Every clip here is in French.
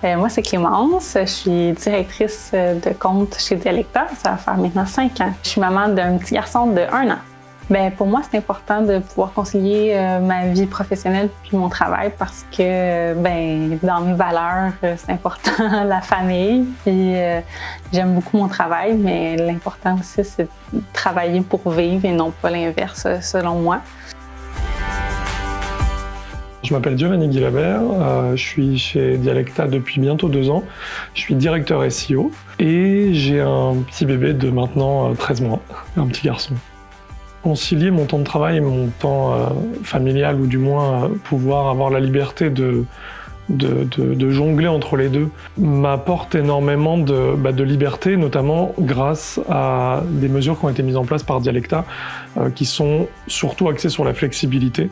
Moi, c'est Clémence. Je suis directrice de compte chez Dialecta. Ça va faire maintenant 5 ans. Je suis maman d'un petit garçon de 1 an. Pour moi, c'est important de pouvoir concilier ma vie professionnelle puis mon travail parce que dans mes valeurs, c'est important la famille. Puis j'aime beaucoup mon travail, mais l'important aussi, c'est de travailler pour vivre et non pas l'inverse, selon moi. Je m'appelle Giovanni Guilabert, je suis chez Dialecta depuis bientôt 2 ans. Je suis directeur SEO et j'ai un petit bébé de maintenant 13 mois, un petit garçon. Concilier mon temps de travail et mon temps familial, ou du moins pouvoir avoir la liberté de jongler entre les deux, m'apporte énormément de liberté, notamment grâce à des mesures qui ont été mises en place par Dialecta, qui sont surtout axées sur la flexibilité.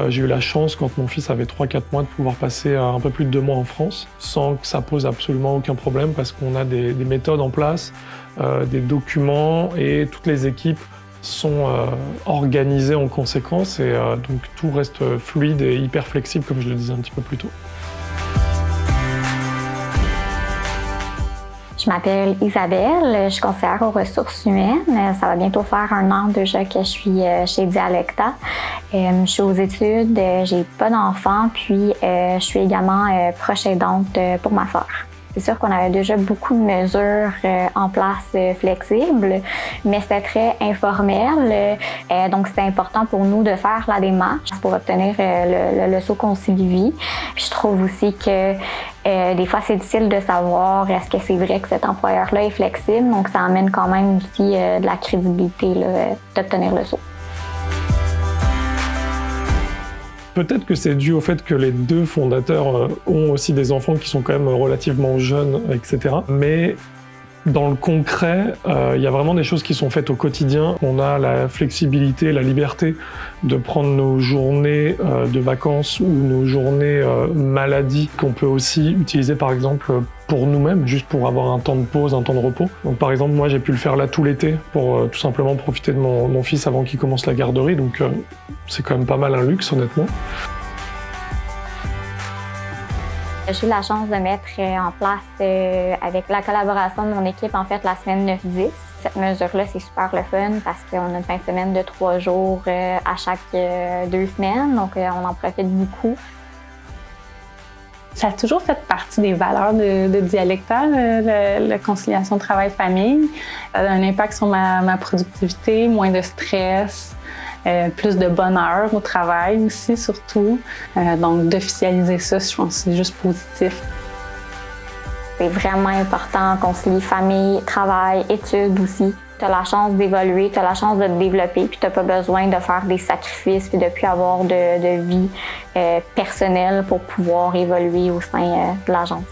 J'ai eu la chance, quand mon fils avait 3-4 mois, de pouvoir passer un peu plus de 2 mois en France, sans que ça pose absolument aucun problème, parce qu'on a des méthodes en place, des documents, et toutes les équipes sont organisées en conséquence, et donc tout reste fluide et hyper flexible, comme je le disais un petit peu plus tôt. Je m'appelle Isabelle, je suis conseillère aux ressources humaines. Ça va bientôt faire 1 an déjà que je suis chez Dialecta. Je suis aux études, j'ai pas d'enfants, puis je suis également proche aidante pour ma sœur. C'est sûr qu'on avait déjà beaucoup de mesures en place flexibles, mais c'était très informel. Donc, c'était important pour nous de faire la démarche pour obtenir le saut Concilivie. Puis je trouve aussi que des fois, c'est difficile de savoir est-ce que c'est vrai que cet employeur-là est flexible. Donc, ça amène quand même aussi de la crédibilité d'obtenir le saut. Peut-être que c'est dû au fait que les 2 fondateurs ont aussi des enfants qui sont quand même relativement jeunes, etc. Mais dans le concret, il y a vraiment des choses qui sont faites au quotidien. On a la flexibilité, la liberté de prendre nos journées de vacances ou nos journées maladie qu'on peut aussi utiliser par exemple pour nous-mêmes, juste pour avoir un temps de pause, un temps de repos. Donc par exemple, moi j'ai pu le faire là tout l'été pour tout simplement profiter de mon fils avant qu'il commence la garderie. Donc c'est quand même pas mal un luxe, honnêtement. J'ai eu la chance de mettre en place, avec la collaboration de mon équipe, en fait, la semaine 9-10. Cette mesure-là, c'est super le fun parce qu'on a une fin de semaine de 3 jours à chaque 2 semaines, donc on en profite beaucoup. Ça a toujours fait partie des valeurs de Dialecta, la conciliation travail-famille. Ça a un impact sur ma productivité, moins de stress. Plus de bonheur au travail aussi, surtout. Donc, d'officialiser ça, je pense que c'est juste positif. C'est vraiment important de concilier famille, travail, études aussi. Tu as la chance d'évoluer, tu as la chance de te développer, puis tu n'as pas besoin de faire des sacrifices puis de plus avoir de vie personnelle pour pouvoir évoluer au sein de l'agence.